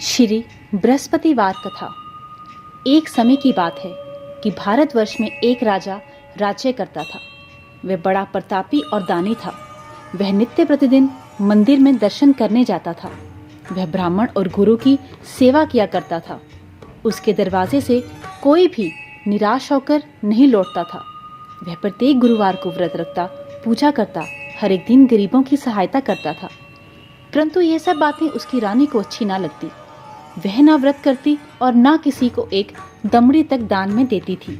श्री बृहस्पतिवार कथा। एक समय की बात है कि भारतवर्ष में एक राजा राज्य करता था। वह बड़ा प्रतापी और दानी था। वह नित्य प्रतिदिन मंदिर में दर्शन करने जाता था। वह ब्राह्मण और गुरु की सेवा किया करता था। उसके दरवाजे से कोई भी निराश होकर नहीं लौटता था। वह प्रत्येक गुरुवार को व्रत रखता, पूजा करता, हर एक दिन गरीबों की सहायता करता था। परंतु ये सब बातें उसकी रानी को अच्छी ना लगती। वह ना व्रत करती और ना किसी को एक दमड़ी तक दान में देती थी।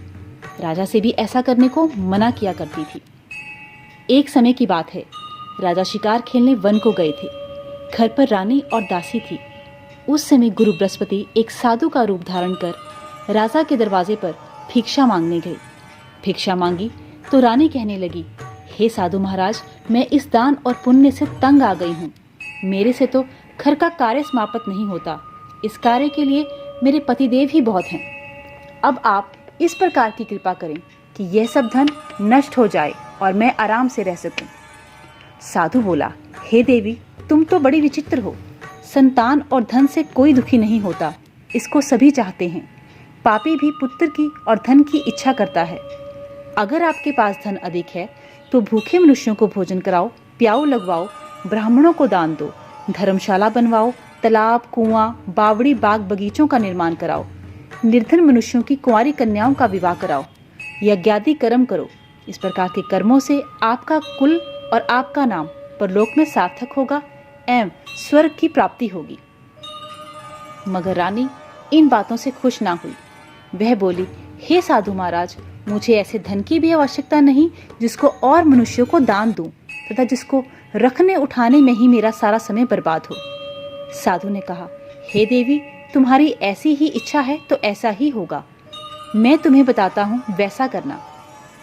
राजा से भी ऐसा करने को मना किया करती थी। एक समय की बात है, राजा शिकार खेलने वन को गए थे। घर पर रानी और दासी थी। उस समय गुरु बृहस्पति एक साधु का रूप धारण कर राजा के दरवाजे पर भिक्षा मांगने गए। भिक्षा मांगी तो रानी कहने लगी, हे साधु महाराज, मैं इस दान और पुण्य से तंग आ गई हूँ। मेरे से तो घर का कार्य समाप्त नहीं होता। इस कार्य के लिए मेरे पतिदेव ही बहुत हैं। अब आप इस प्रकार की कृपा करें कि यह सब धन नष्ट हो जाए और मैं आराम से रह सकूं। साधु बोला, हे देवी, तुम तो बड़ी विचित्र हो। संतान और धन से कोई दुखी नहीं होता, इसको सभी चाहते हैं। पापी भी पुत्र की और धन की इच्छा करता है। अगर आपके पास धन अधिक है तो भूखे मनुष्यों को भोजन कराओ, प्याऊ लगवाओ, ब्राह्मणों को दान दो, धर्मशाला बनवाओ, तालाब, कुआं, बावड़ी, बाग बगीचों का निर्माण कराओ, निर्धन मनुष्यों की कुंवारी कन्याओं का विवाह कराओ, यज्ञादि कर्म करो। इस प्रकार के कर्मों से आपका कुल और आपका नाम परलोक में सार्थक होगा एवं स्वर्ग की प्राप्ति होगी। मगर रानी इन बातों से खुश ना हुई। वह बोली, हे साधु महाराज, मुझे ऐसे धन की भी आवश्यकता नहीं जिसको और मनुष्यों को दान दूं तथा जिसको रखने उठाने में ही मेरा सारा समय बर्बाद हो। साधु ने कहा, हे देवी, तुम्हारी ऐसी ही इच्छा है तो ऐसा ही होगा। मैं तुम्हें बताता हूँ, वैसा करना।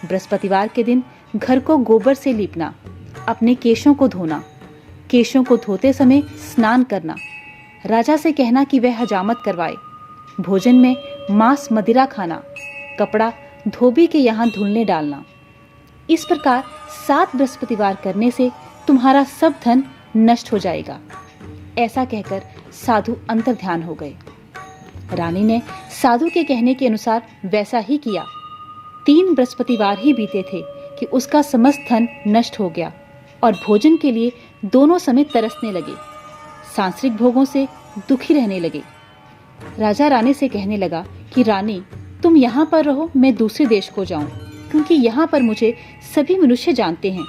बृहस्पतिवार के दिन घर को गोबर से लीपना, अपने केशों को धोना, केशों को धोते समय स्नान करना, राजा से कहना कि वह हजामत करवाए, भोजन में मांस मदिरा खाना, कपड़ा धोबी के यहाँ धुलने डालना। इस प्रकार 7 बृहस्पतिवार करने से तुम्हारा सब धन नष्ट हो जाएगा। ऐसा कहकर साधु अंतर ध्यान हो गए। रानी ने साधु के कहने के अनुसार वैसा ही किया। 3 बृहस्पतिवार ही बीते थे कि उसका समस्त धन नष्ट हो गया और भोजन के लिए दोनों समय तरसने लगे। सांसारिक भोगों से दुखी रहने लगे। राजा रानी से कहने लगा कि रानी, तुम यहाँ पर रहो, मैं दूसरे देश को जाऊं, क्योंकि यहाँ पर मुझे सभी मनुष्य जानते हैं,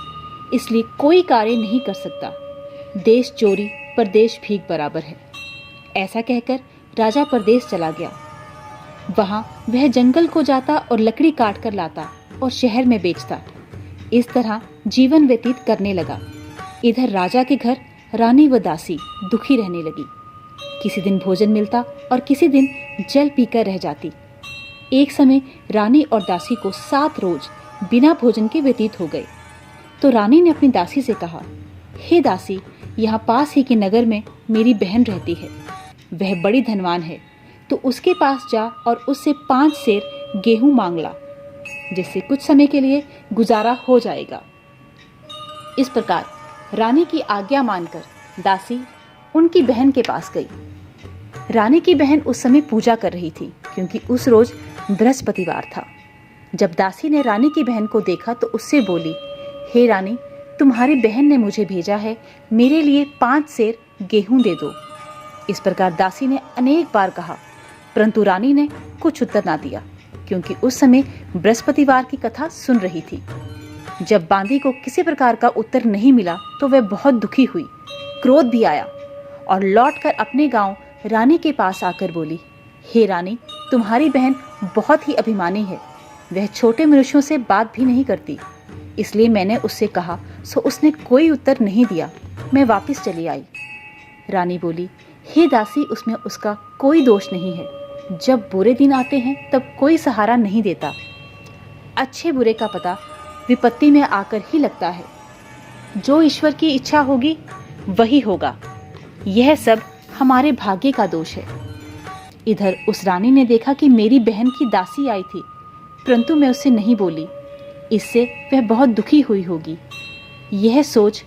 इसलिए कोई कार्य नहीं कर सकता। देश चोरी, परदेश भीख बराबर है। ऐसा कहकर राजा परदेश चला गया। वहां वह जंगल को जाता और लकड़ी काट कर लाता और शहर में बेचता। इस तरह जीवन व्यतीत करने लगा। इधर राजा के घर रानी व दासी दुखी रहने लगी। किसी दिन भोजन मिलता और किसी दिन जल पीकर रह जाती। एक समय रानी और दासी को 7 रोज बिना भोजन के व्यतीत हो गए। तो रानी ने अपनी दासी से कहा, हे दासी, यहाँ पास ही के नगर में मेरी बहन रहती है। वह बड़ी धनवान है, तो उसके पास जा और उससे 5 सेर गेहूं मांग ला, जिससे कुछ समय के लिए गुजारा हो जाएगा। इस प्रकार रानी की आज्ञा मानकर दासी उनकी बहन के पास गई। रानी की बहन उस समय पूजा कर रही थी, क्योंकि उस रोज बृहस्पतिवार था। जब दासी ने रानी की बहन को देखा तो उससे बोली, हे रानी, तुम्हारी बहन ने मुझे भेजा है, मेरे लिए 5 सेर गेहूं दे दो। इस प्रकार दासी ने अनेक बार कहा, परंतु रानी ने कुछ उत्तर ना दिया, क्योंकि उस समय बृहस्पतिवार की कथा सुन रही थी। जब बांदी को किसी प्रकार का उत्तर नहीं मिला तो वह बहुत दुखी हुई, क्रोध भी आया और लौटकर अपने गांव रानी के पास आकर बोली, हे रानी, तुम्हारी बहन बहुत ही अभिमानी है। वह छोटे मनुष्यों से बात भी नहीं करती, इसलिए मैंने उससे कहा सो उसने कोई उत्तर नहीं दिया। मैं वापस चली आई। रानी बोली, हे दासी, उसमें उसका कोई दोष नहीं है। जब बुरे दिन आते हैं तब कोई सहारा नहीं देता। अच्छे बुरे का पता विपत्ति में आकर ही लगता है। जो ईश्वर की इच्छा होगी वही होगा। यह सब हमारे भाग्य का दोष है। इधर उस रानी ने देखा कि मेरी बहन की दासी आई थी, परंतु मैं उससे नहीं बोली। इससे वह बहुत दुखी हुई होगी। यह सोच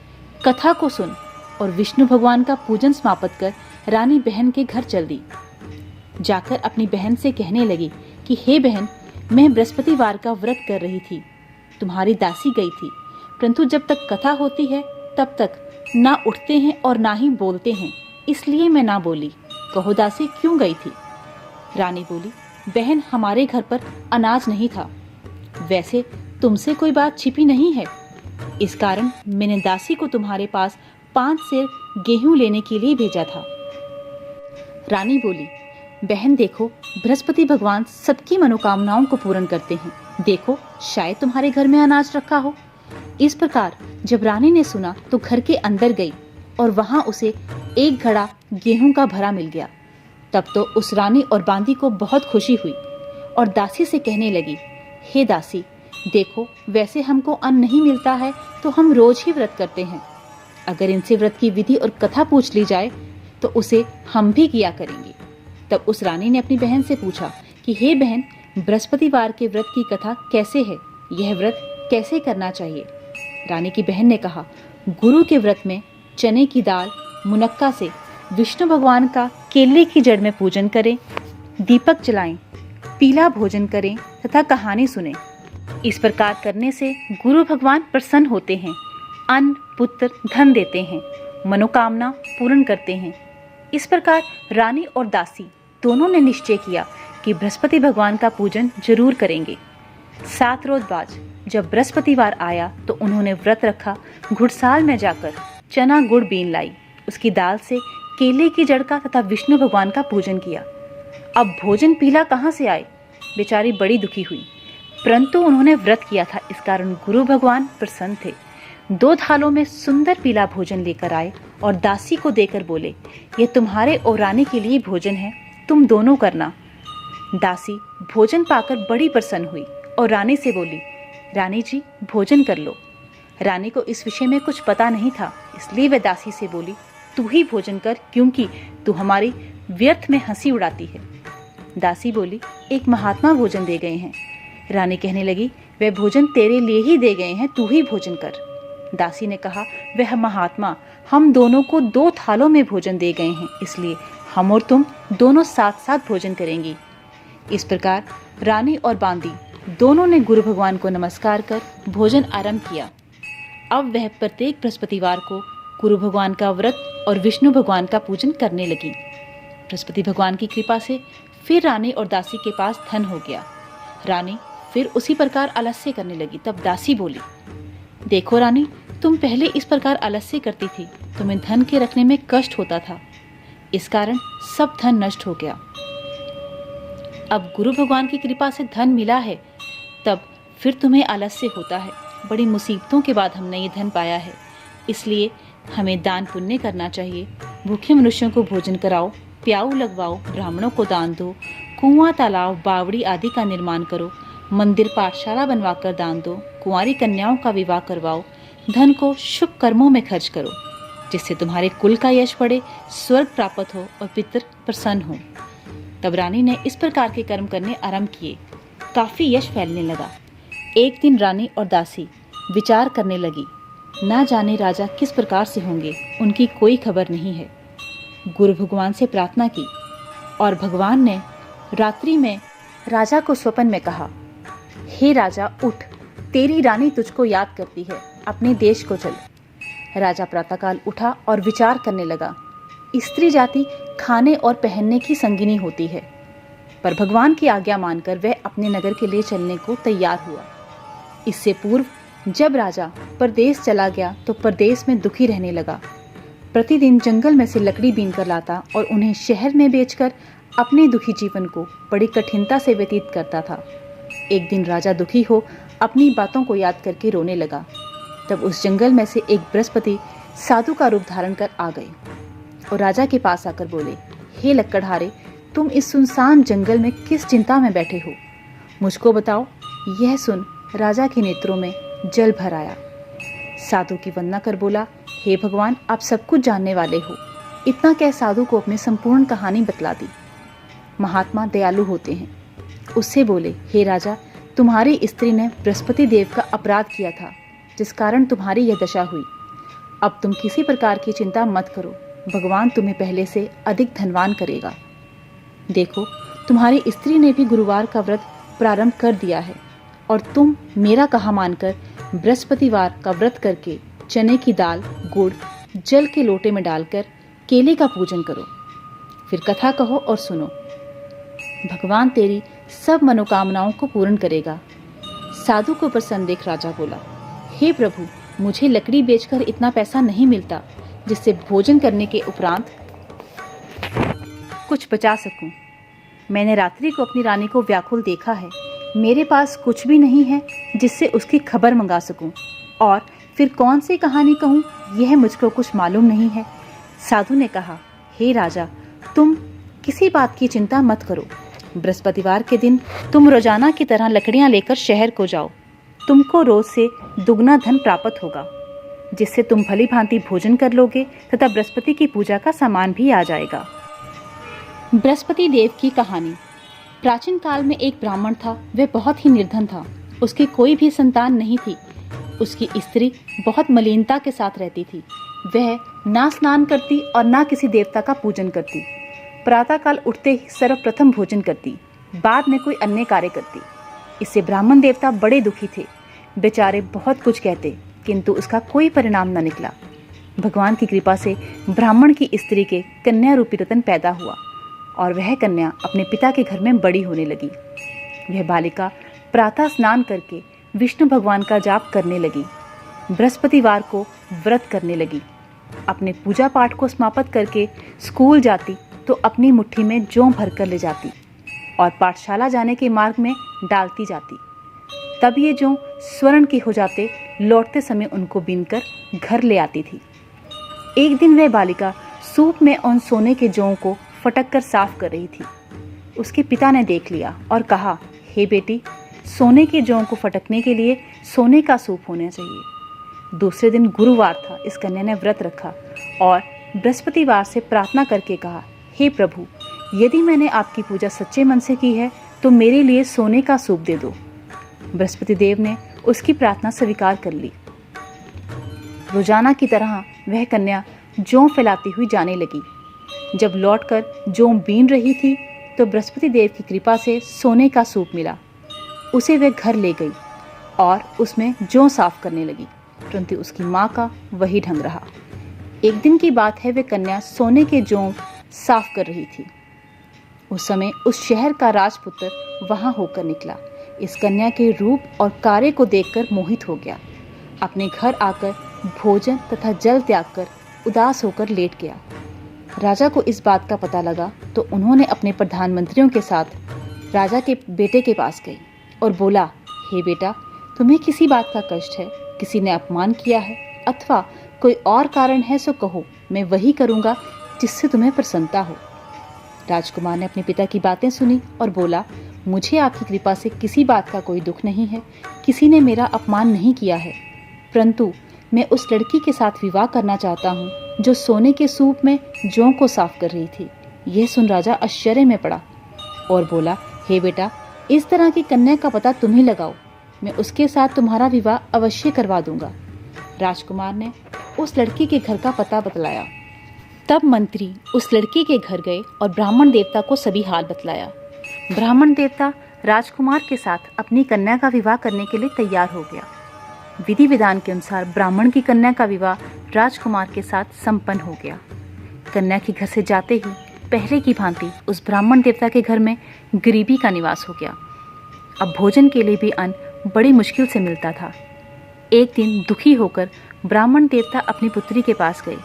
कथा को सुन और विष्णु भगवान का पूजन समाप्त कर रानी बहन के घर चल दी। जाकर अपनी बहन से कहने लगी कि हे बहन, मैं बृहस्पतिवार का व्रत कर रही थी, तुम्हारी दासी गई थी, परंतु जब तक कथा होती है तब तक ना उठते हैं और ना ही बोलते हैं, इसलिए मैं ना बोली। कहो दासी, क्यों गई थी? रानी बोली, बहन, हमारे घर पर अनाज नहीं था। वैसे तुमसे कोई बात छिपी नहीं है, इस कारण मैंने दासी को तुम्हारे पास 5 सेर गेहूं लेने के लिए भेजा था। रानी बोली, बहन देखो, बृहस्पति भगवान सबकी मनोकामनाओं को पूर्ण करते हैं, देखो शायद तुम्हारे घर में अनाज रखा हो। इस प्रकार जब रानी ने सुना तो घर के अंदर गई और वहां उसे एक घड़ा गेहूं का भरा मिल गया। तब तो उस रानी और बांदी को बहुत खुशी हुई और दासी से कहने लगी, हे दासी, देखो वैसे हमको अन्न नहीं मिलता है तो हम रोज ही व्रत करते हैं, अगर इनसे व्रत की विधि और कथा पूछ ली जाए तो उसे हम भी किया करेंगे। तब उस रानी ने अपनी बहन से पूछा कि हे बहन, बृहस्पतिवार के व्रत की कथा कैसे है, यह व्रत कैसे करना चाहिए? रानी की बहन ने कहा, गुरु के व्रत में चने की दाल मुनक्का से विष्णु भगवान का केले की जड़ में पूजन करें, दीपक जलाएं, पीला भोजन करें तथा कहानी सुने। इस प्रकार करने से गुरु भगवान प्रसन्न होते हैं, अन्न पुत्र धन देते हैं, मनोकामना पूर्ण करते हैं। इस प्रकार रानी और दासी दोनों ने निश्चय किया कि बृहस्पति भगवान का पूजन जरूर करेंगे। 7 रोज बाद जब बृहस्पतिवार आया तो उन्होंने व्रत रखा, घुड़साल में जाकर चना गुड़ बीन लाई, उसकी दाल से केले की जड़ का तथा विष्णु भगवान का पूजन किया। अब भोजन पीला कहाँ से आए? बेचारी बड़ी दुखी हुई, परंतु उन्होंने व्रत किया था, इस कारण गुरु भगवान प्रसन्न थे। 2 थालों में सुंदर पीला भोजन लेकर आए और दासी को देकर बोले, ये तुम्हारे और रानी के लिए भोजन है, तुम दोनों करना। दासी भोजन पाकर बड़ी प्रसन्न हुई और रानी से बोली, रानी जी भोजन कर लो। रानी को इस विषय में कुछ पता नहीं था, इसलिए वह दासी से बोली, तू ही भोजन कर, क्योंकि तू हमारी व्यर्थ में हंसी उड़ाती है। दासी बोली, एक महात्मा भोजन दे गए हैं। रानी कहने लगी, वह भोजन तेरे लिए ही दे गए हैं, तू ही भोजन कर। दासी ने कहा, वह महात्मा हम दोनों को 2 थालों में भोजन दे गए हैं, इसलिए हम और तुम दोनों साथ साथ भोजन करेंगी। इस प्रकार रानी और बांदी दोनों ने गुरु भगवान को नमस्कार कर भोजन आरंभ किया। अब वह प्रत्येक बृहस्पतिवार को गुरु भगवान का व्रत और विष्णु भगवान का पूजन करने लगी। बृहस्पति भगवान की कृपा से फिर रानी और दासी के पास धन हो गया। रानी फिर उसी प्रकार आलस्य करने लगी। तब दासी बोली, देखो रानी, तुम पहले इस प्रकार आलस्य करती थी, तुम्हें धन के रखने में कष्ट होता था, इस कारण सब धन नष्ट हो गया। अब गुरु भगवान की कृपा से धन मिला है, तब फिर तुम्हें आलस्य होता है। बड़ी मुसीबतों के बाद हमने ये धन पाया है, इसलिए हमें दान पुण्य करना चाहिए। भूखे मनुष्यों को भोजन कराओ, प्याऊ लगवाओ, ब्राह्मणों को दान दो, कुआं तालाब बावड़ी आदि का निर्माण करो, मंदिर पाठशाला बनवाकर दान दो, कुंवारी कन्याओं का विवाह करवाओ, धन को शुभ कर्मों में खर्च करो, जिससे तुम्हारे कुल का यश बढ़े, स्वर्ग प्राप्त हो और पितर प्रसन्न हो। तब रानी ने इस प्रकार के कर्म करने आरंभ किए। काफी यश फैलने लगा। एक दिन रानी और दासी विचार करने लगी, ना जाने राजा किस प्रकार से होंगे, उनकी कोई खबर नहीं है। गुरु भगवान से प्रार्थना की और भगवान ने रात्रि में राजा को स्वप्न में कहा, हे राजा उठ, तेरी रानी तुझको याद करती है, अपने देश को चल। राजा प्रातःकाल उठा और विचार करने लगा। स्त्री जाति खाने और पहनने की संगिनी होती है, पर भगवान की आज्ञा मानकर वह अपने नगर के लिए चलने को तैयार हुआ। इससे पूर्व जब राजा परदेश चला गया तो परदेश में दुखी रहने लगा। प्रतिदिन जंगल में से लकड़ी बीन कर लाता और उन्हें शहर में बेचकर अपने दुखी जीवन को बड़ी कठिनता से व्यतीत करता था। एक दिन राजा दुखी हो अपनी बातों को याद करके रोने लगा। तब उस जंगल में से एक बृहस्पति साधु का रूप धारण कर आ गए और राजा के पास आकर बोले, हे लक्कड़हारे, तुम इस सुनसान जंगल में किस चिंता में बैठे हो, मुझको बताओ। यह सुन राजा के नेत्रों में जल भर आया। साधु की वंदना कर बोला, हे भगवान, आप सब कुछ जानने वाले हो। इतना कह साधु को अपनी संपूर्ण कहानी बतला दी। महात्मा दयालु होते हैं। उससे बोले, हे राजा, तुम्हारी स्त्री ने बृहस्पति देव का अपराध किया था, जिस कारण तुम्हारी यह दशा हुई। अब तुम किसी प्रकार की चिंता मत करो, भगवान तुम्हें पहले से अधिक धनवान करेगा। देखो, तुम्हारी स्त्री ने भी गुरुवार का व्रत प्रारंभ कर दिया है और तुम मेरा कहा मानकर बृहस्पतिवार का व्रत करके चने की दाल, गुड़, जल के लोटे में डालकर केले का पूजन करो। फिर कथा कहो और सुनो। भगवान तेरी सब मनोकामनाओं को पूर्ण करेगा। साधु को प्रसन्न देख राजा बोला, हे प्रभु, मुझे लकड़ी बेचकर इतना पैसा नहीं मिलता जिससे भोजन करने के उपरांत कुछ बचा सकूं। मैंने रात्रि को अपनी रानी को व्याकुल देखा है। मेरे पास कुछ भी नहीं है जिससे उसकी खबर मंगा सकूं, और फिर कौन सी कहानी कहूं यह मुझको कुछ मालूम नहीं है। साधु ने कहा, हे राजा, तुम किसी बात की चिंता मत करो। बृहस्पतिवार के दिन तुम रोजाना की तरह लकड़ियां लेकर शहर को जाओ। तुमको रोज से दुगना धन प्राप्त होगा, जिससे तुम भली भांति भोजन कर लोगे तथा बृहस्पति की पूजा का सामान भी आ जाएगा। बृहस्पति देव की कहानी। प्राचीन काल में एक ब्राह्मण था। वह बहुत ही निर्धन था। उसकी कोई भी संतान नहीं थी। उसकी स्त्री बहुत मलिनता के साथ रहती थी। वह ना स्नान करती और ना किसी देवता का पूजन करती। प्रातःकाल उठते ही सर्वप्रथम भोजन करती, बाद में कोई अन्य कार्य करती। इससे ब्राह्मण देवता बड़े दुखी थे। बेचारे बहुत कुछ कहते, किंतु उसका कोई परिणाम न निकला। भगवान की कृपा से ब्राह्मण की स्त्री के कन्या रूपी रतन पैदा हुआ और वह कन्या अपने पिता के घर में बड़ी होने लगी। वह बालिका प्रातः स्नान करके विष्णु भगवान का जाप करने लगी। बृहस्पतिवार को व्रत करने लगी। अपने पूजा पाठ को समाप्त करके स्कूल जाती तो अपनी मुट्ठी में जौ भर कर ले जाती और पाठशाला जाने के मार्ग में डालती जाती। तब ये जौ स्वर्ण के हो जाते। लौटते समय उनको बीनकर घर ले आती थी। एक दिन वह बालिका सूप में उन सोने के जौ को फटक कर साफ कर रही थी। उसके पिता ने देख लिया और कहा, हे बेटी, सोने के जौ को फटकने के लिए सोने का सूप होना चाहिए। दूसरे दिन गुरुवार था। इस कन्या ने व्रत रखा और बृहस्पतिवार से प्रार्थना करके कहा, हे प्रभु, यदि मैंने आपकी पूजा सच्चे मन से की है तो मेरे लिए सोने का सूप दे दो। बृहस्पति देव ने उसकी प्रार्थना स्वीकार कर ली। रोजाना की तरह वह कन्या जौ फैलाती हुई जाने लगी। जब लौटकर जौ बीन रही थी तो बृहस्पति देव की कृपा से सोने का सूप मिला। उसे वह घर ले गई और उसमें जौ साफ करने लगी, परंतु उसकी माँ का वही ढंग रहा। एक दिन की बात है, वह कन्या सोने के जौ साफ कर रही थी। उस समय उस शहर का राजपुत्र वहां होकर निकला। इस कन्या के रूप और कार्य को देखकर मोहित हो गया। अपने घर आकर भोजन तथा जल त्याग कर उदास होकर लेट गया। राजा को इस बात का पता लगा तो उन्होंने अपने प्रधानमंत्रियों के साथ राजा के बेटे के पास गई और बोला, हे बेटा, तुम्हें किसी बात का कष्ट है? किसी ने अपमान किया है अथवा कोई और कारण है सो कहो, मैं वही करूँगा जिससे तुम्हें प्रसन्नता हो। राजकुमार ने अपने पिता की बातें सुनी और बोला, मुझे आपकी कृपा से किसी बात का कोई दुख नहीं है। किसी ने मेरा अपमान नहीं किया है, परंतु मैं उस लड़की के साथ विवाह करना चाहता हूँ जो सोने के सूप में जौ को साफ कर रही थी। यह सुन राजा आश्चर्य में पड़ा और बोला, हे बेटा, इस तरह की कन्या का पता तुम ही लगाओ। मैं उसके साथ तुम्हारा विवाह अवश्य करवा दूंगा। राजकुमार ने उस लड़की के घर का पता बतलाया। तब मंत्री उस लड़की के घर गए और ब्राह्मण देवता को सभी हाल बतलाया। ब्राह्मण देवता राजकुमार के साथ अपनी कन्या का विवाह करने के लिए तैयार हो गया। विधि विधान के अनुसार ब्राह्मण की कन्या का विवाह राजकुमार के साथ संपन्न हो गया। कन्या के घर से जाते ही पहले की भांति उस ब्राह्मण देवता के घर में गरीबी का निवास हो गया। अब भोजन के लिए भी अन्न बड़ी मुश्किल से मिलता था। एक दिन दुखी होकर ब्राह्मण देवता अपनी पुत्री के पास गए।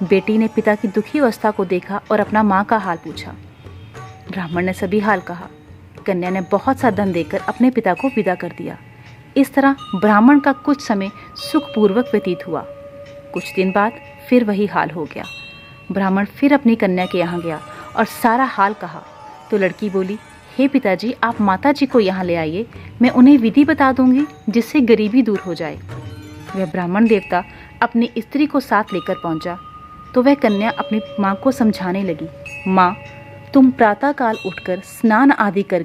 बेटी ने पिता की दुखी अवस्था को देखा और अपना माँ का हाल पूछा। ब्राह्मण ने सभी हाल कहा। कन्या ने बहुत सा धन देकर अपने पिता को विदा कर दिया। इस तरह ब्राह्मण का कुछ समय सुखपूर्वक व्यतीत हुआ। कुछ दिन बाद फिर वही हाल हो गया। ब्राह्मण फिर अपनी कन्या के यहाँ गया और सारा हाल कहा तो लड़की बोली, हे पिताजी, आप माताजी को यहाँ ले आइए, मैं उन्हें विधि बता दूंगी जिससे गरीबी दूर हो जाए। वह ब्राह्मण देवता अपनी स्त्री को साथ लेकर पहुंचा तो वह कन्या अपनी माँ को समझाने लगी, माँ, तुम प्रातःकाल उठकर स्नान आदि कर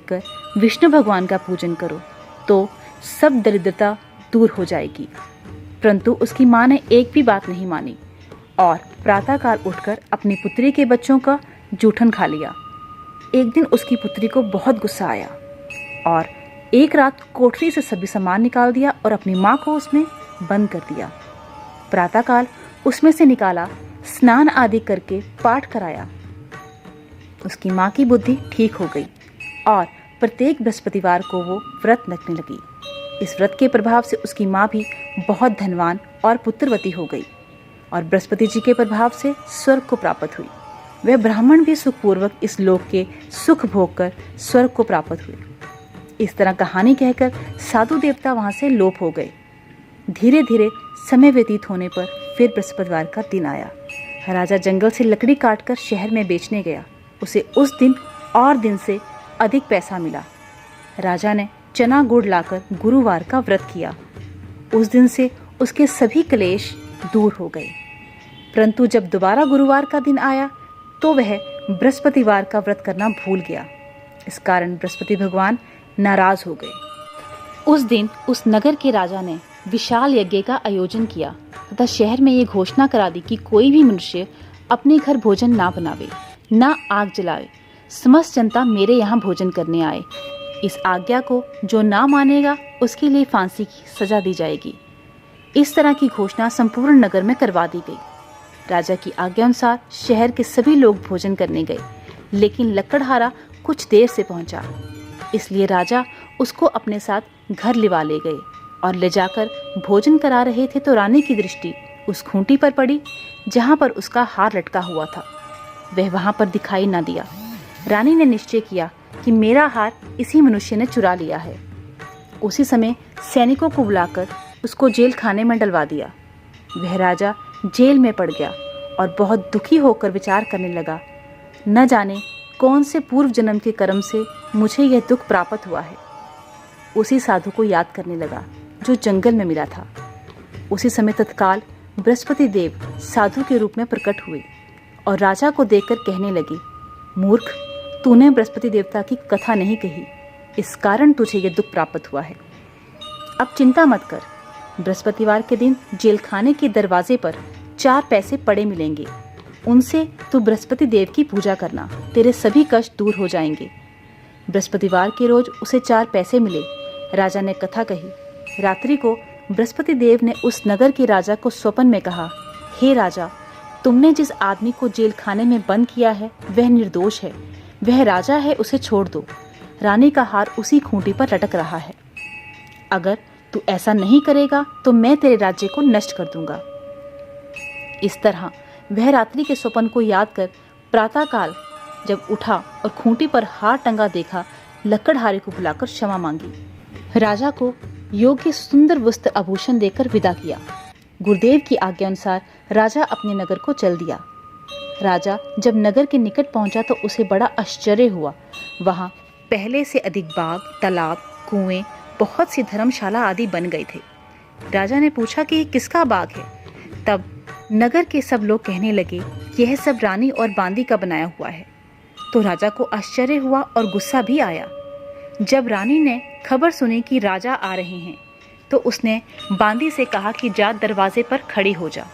विष्णु भगवान का पूजन करो तो सब दरिद्रता दूर हो जाएगी। परंतु उसकी माँ ने एक भी बात नहीं मानी और प्रातःकाल उठकर अपनी पुत्री के बच्चों का जूठन खा लिया। एक दिन उसकी पुत्री को बहुत गुस्सा आया और एक रात कोठरी से सभी सामान निकाल दिया और अपनी माँ को उसमें बंद कर दिया। प्रातःकाल उसमें से निकाला, स्नान आदि करके पाठ कराया। उसकी माँ की बुद्धि ठीक हो गई और प्रत्येक बृहस्पतिवार को वो व्रत रखने लगी। इस व्रत के प्रभाव से उसकी माँ भी बहुत धनवान और पुत्रवती हो गई और बृहस्पति जी के प्रभाव से स्वर्ग को प्राप्त हुई। वह ब्राह्मण भी सुखपूर्वक इस लोक के सुख भोग कर स्वर्ग को प्राप्त हुए। इस तरह कहानी कहकर साधु देवता वहां से लोप हो गए। धीरे धीरे समय व्यतीत होने पर फिर बृहस्पतिवार का दिन आया। राजा जंगल से लकड़ी काटकर शहर में बेचने गया। उसे उस दिन और दिन से अधिक पैसा मिला। राजा ने चना गुड़ लाकर गुरुवार का व्रत किया। उस दिन से उसके सभी क्लेश दूर हो गए। परंतु जब दोबारा गुरुवार का दिन आया तो वह बृहस्पतिवार का व्रत करना भूल गया। इस कारण बृहस्पति भगवान नाराज हो गए। उस दिन उस नगर के राजा ने विशाल यज्ञ का आयोजन किया तथा शहर में ये घोषणा करा दी कि कोई भी मनुष्य अपने घर भोजन ना बनावे, ना आग जलावे। समस्त जनता मेरे यहाँ भोजन करने आए। इस आज्ञा को जो ना मानेगा उसके लिए फांसी की सजा दी जाएगी। इस तरह की घोषणा संपूर्ण नगर में करवा दी गई। राजा की आज्ञा अनुसार शहर के सभी लोग भोजन करने गए, लेकिन लकड़हारा कुछ देर से पहुंचा। इसलिए राजा उसको अपने साथ घर लिवा ले गए और ले जाकर भोजन करा रहे थे तो रानी की दृष्टि उस खूंटी पर पड़ी जहां पर उसका हार लटका हुआ था। वह वहां पर दिखाई न दिया। रानी ने निश्चय किया कि मेरा हार इसी मनुष्य ने चुरा लिया है। उसी समय सैनिकों को बुलाकर उसको जेल खाने में डलवा दिया। वह राजा जेल में पड़ गया और बहुत दुखी होकर विचार करने लगा, न जाने कौन से पूर्व जन्म के कर्म से मुझे यह दुख प्राप्त हुआ है। उसी साधु को याद करने लगा जो जंगल में मिला था। उसी समय तत्काल बृहस्पति देव साधु के रूप में प्रकट हुए और राजा को देखकर कहने लगे, मूर्ख, तूने बृहस्पति देवता की कथा नहीं कही, इस कारण तुझे यह दुख प्राप्त हुआ है। अब चिंता मत कर, बृहस्पतिवार के दिन जेल खाने के दरवाजे पर 4 पैसे पड़े मिलेंगे। उनसे तू बृहस्पति देव की पूजा करना, तेरे सभी कष्ट दूर हो जाएंगे। बृहस्पतिवार के रोज उसे 4 पैसे मिले। राजा ने कथा कही। रात्रि को बृहस्पति देव ने उस नगर के राजा को स्वप्न में कहा, हे राजा, तुमने जिस आदमी को जेल खाने में बंद किया है वह निर्दोष है। वह राजा है, उसे छोड़ दो। रानी का हार उसी खूंटी पर लटक रहा है। अगर तू ऐसा नहीं करेगा तो मैं तेरे राज्य को नष्ट कर दूंगा। इस तरह वह रात्रि के स्वप्न को याद कर प्रातःकाल जब उठा और खूंटी पर हार टंगा देखा, लकड़हारे को बुलाकर क्षमा मांगी। राजा को योग्य सुंदर वस्त्र आभूषण देकर विदा किया। गुरुदेव की आज्ञा अनुसार राजा अपने नगर को चल दिया। राजा जब नगर के निकट पहुंचा तो उसे बड़ा आश्चर्य हुआ। वहां पहले से अधिक बाग, तालाब, कुएं, बहुत सी धर्मशाला आदि बन गए थे। राजा ने पूछा कि ये किसका बाग है? तब नगर के सब लोग कहने लगे, यह सब रानी और बांदी का बनाया हुआ है। तो राजा को आश्चर्य हुआ और गुस्सा भी आया। जब रानी ने खबर सुनी कि राजा आ रहे हैं तो उसने बांदी से कहा कि जा दरवाजे पर खड़ी हो जा।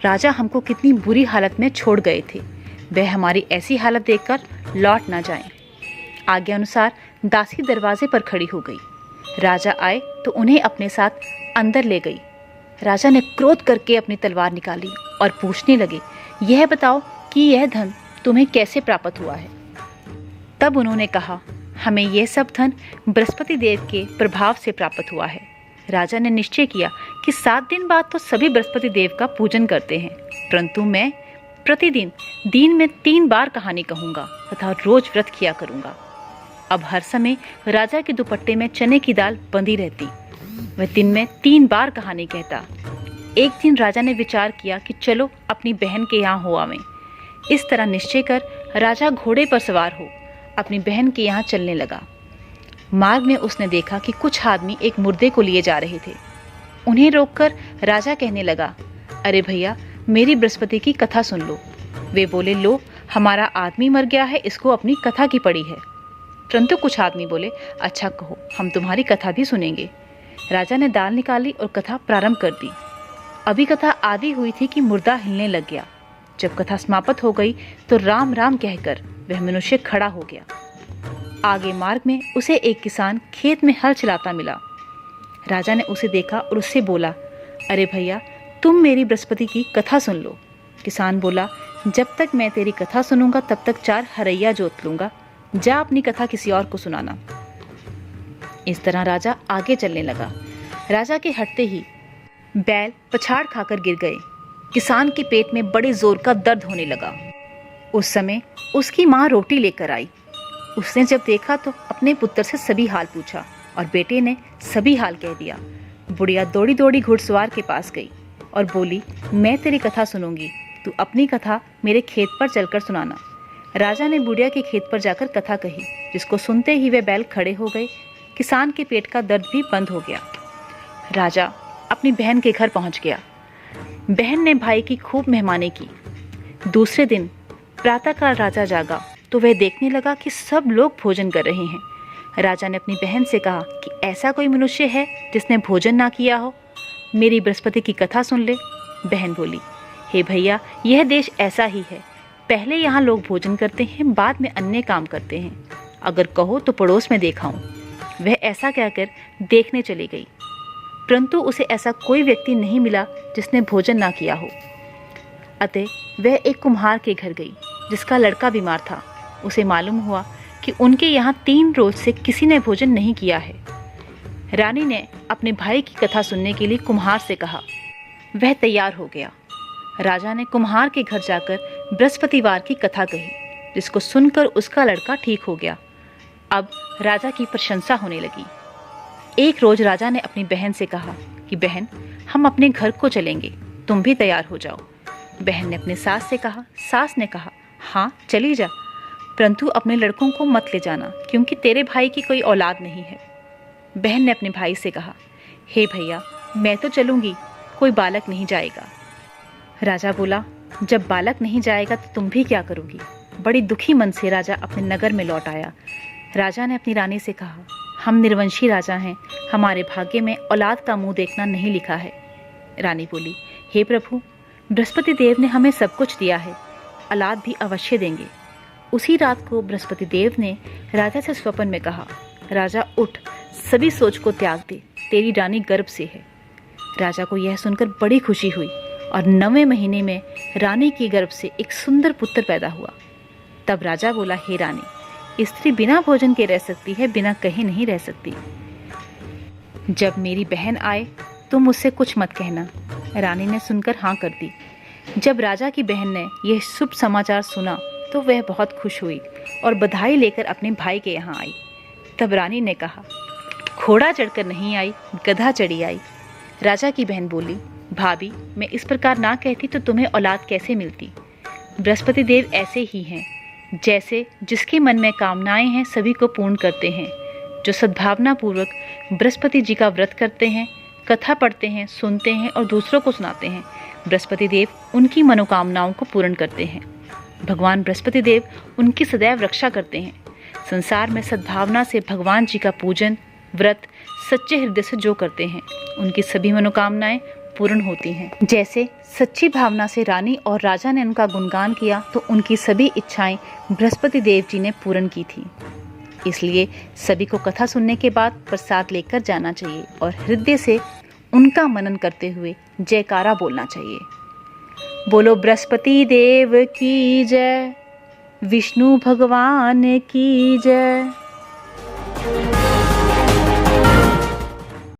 राजा हमको कितनी बुरी हालत में छोड़ गए थे, वह हमारी ऐसी हालत देखकर लौट ना जाएं। आज्ञा अनुसार दासी दरवाजे पर खड़ी हो गई। राजा आए तो उन्हें अपने साथ अंदर ले गई। राजा ने क्रोध करके अपनी तलवार निकाली और पूछने लगे, यह बताओ कि यह धन तुम्हें कैसे प्राप्त हुआ है? तब उन्होंने कहा, हमें यह सब धन बृहस्पति देव के प्रभाव से प्राप्त हुआ है। राजा ने निश्चय किया कि 7 दिन बाद तो सभी बृहस्पति देव का पूजन करते हैं, परंतु मैं प्रतिदिन दिन में 3 बार कहानी कहूँगा तथा रोज व्रत किया करूँगा। अब हर समय राजा के दुपट्टे में चने की दाल बंधी रहती। वह दिन में 3 बार कहानी कहता। एक दिन राजा ने विचार किया कि चलो अपनी बहन के यहाँ हो आवें। इस तरह निश्चय कर राजा घोड़े पर सवार हो अपनी बहन के यहाँ चलने लगा। मार्ग में उसने देखा कि कुछ आदमी एक मुर्दे को लिए जा रहे थे। उन्हें रोककर राजा कहने लगा, अरे भैया, मेरी बृहस्पति की कथा सुन लो। वे बोले, लो, हमारा आदमी मर गया है, इसको अपनी कथा की पड़ी है। परंतु कुछ आदमी बोले, अच्छा कहो, हम तुम्हारी कथा भी सुनेंगे। राजा ने दाल निकाली और कथा प्रारंभ कर दी। अभी कथा आधी हुई थी कि मुर्दा हिलने लग गया। जब कथा समाप्त हो गई तो राम राम कहकर वह मनुष्य खड़ा हो गया। आगे मार्ग में उसे एक किसान खेत में हल चलाता मिला। राजा ने उसे देखा और उससे बोला, अरे भैया, तुम मेरी बृहस्पति की कथा सुन लो। किसान बोला, जब तक मैं तेरी कथा सुनूंगा तब तक 4 हरैया जोत लूंगा। जा अपनी कथा किसी और को सुनाना। इस तरह राजा आगे चलने लगा। राजा के हटते ही बैल पछाड़ खाकर गिर गए। किसान के पेट में बड़े जोर का दर्द होने लगा। उस समय उसकी माँ रोटी लेकर आई। उसने जब देखा तो अपने पुत्र से सभी हाल पूछा और बेटे ने सभी हाल कह दिया। बुढ़िया दौड़ी दौड़ी घुड़सवार के पास गई और बोली, मैं तेरी कथा सुनूंगी, तू अपनी कथा मेरे खेत पर चलकर सुनाना। राजा ने बुढ़िया के खेत पर जाकर कथा कही, जिसको सुनते ही वे बैल खड़े हो गए। किसान के पेट का दर्द भी बंद हो गया। राजा अपनी बहन के घर पहुंच गया। बहन ने भाई की खूब मेहमानी की। दूसरे दिन प्रातःकाल राजा जागा तो वह देखने लगा कि सब लोग भोजन कर रहे हैं। राजा ने अपनी बहन से कहा कि ऐसा कोई मनुष्य है जिसने भोजन ना किया हो, मेरी बृहस्पति की कथा सुन ले। बहन बोली, हे भैया, यह देश ऐसा ही है। पहले यहाँ लोग भोजन करते हैं, बाद में अन्य काम करते हैं। अगर कहो तो पड़ोस में देखाऊं। वह ऐसा कहकर देखने चली गई, परंतु उसे ऐसा कोई व्यक्ति नहीं मिला जिसने भोजन ना किया हो। अतः वह एक कुम्हार के घर गई जिसका लड़का बीमार था। उसे मालूम हुआ कि उनके यहाँ 3 रोज से किसी ने भोजन नहीं किया है। रानी ने अपने भाई की कथा सुनने के लिए कुम्हार से कहा। वह तैयार हो गया। राजा ने कुम्हार के घर जाकर बृहस्पतिवार की कथा कही, जिसको सुनकर उसका लड़का ठीक हो गया। अब राजा की प्रशंसा होने लगी। एक रोज राजा ने अपनी बहन से कहा कि बहन, हम अपने घर को चलेंगे, तुम भी तैयार हो जाओ। बहन ने अपने सास से कहा। सास ने कहा, हाँ चली जा, परंतु अपने लड़कों को मत ले जाना, क्योंकि तेरे भाई की कोई औलाद नहीं है। बहन ने अपने भाई से कहा, हे भैया, मैं तो चलूंगी, कोई बालक नहीं जाएगा। राजा बोला, जब बालक नहीं जाएगा तो तुम भी क्या करोगी। बड़ी दुखी मन से राजा अपने नगर में लौट आया। राजा ने अपनी रानी से कहा, हम निर्वंशी राजा हैं, हमारे भाग्य में औलाद का मुंह देखना नहीं लिखा है। रानी बोली, हे प्रभु, बृहस्पति देव ने हमें सब कुछ दिया है, औलाद भी अवश्य देंगे। उसी रात को बृहस्पति देव ने राजा से स्वप्न में कहा, राजा उठ, सभी सोच को त्याग दे, तेरी रानी गर्भ से है। राजा को यह सुनकर बड़ी खुशी हुई और 9वें महीने में रानी की गर्भ से एक सुंदर पुत्र पैदा हुआ। तब राजा बोला, हे रानी, स्त्री बिना भोजन के रह सकती है, बिना कहीं नहीं रह सकती। जब मेरी बहन आए तो मुझसे कुछ मत कहना। रानी ने सुनकर हाँ कर दी। जब राजा की बहन ने यह शुभ समाचार सुना तो वह बहुत खुश हुई और बधाई लेकर अपने भाई के यहाँ आई। तब रानी ने कहा, घोड़ा चढ़कर नहीं आई, गधा चढ़ी आई। राजा की बहन बोली, भाभी, मैं इस प्रकार ना कहती तो तुम्हें औलाद कैसे मिलती। बृहस्पति देव ऐसे ही हैं, जैसे जिसके मन में कामनाएं हैं सभी को पूर्ण करते हैं। जो सद्भावना पूर्वक बृहस्पति जी का व्रत करते हैं, कथा पढ़ते हैं, सुनते हैं और दूसरों को सुनाते हैं, बृहस्पति देव उनकी मनोकामनाओं को पूर्ण करते हैं। भगवान बृहस्पति देव उनकी सदैव रक्षा करते हैं। संसार में सद्भावना से भगवान जी का पूजन, व्रत सच्चे हृदय से जो करते हैं, उनकी सभी मनोकामनाएं पूर्ण होती हैं। जैसे सच्ची भावना से रानी और राजा ने उनका गुणगान किया तो उनकी सभी इच्छाएं बृहस्पति देव जी ने पूर्ण की थी। इसलिए सभी को कथा सुनने के बाद प्रसाद लेकर जाना चाहिए और हृदय से उनका मनन करते हुए जयकारा बोलना चाहिए। बोलो बृहस्पति देव की जय, विष्णु भगवान की जय।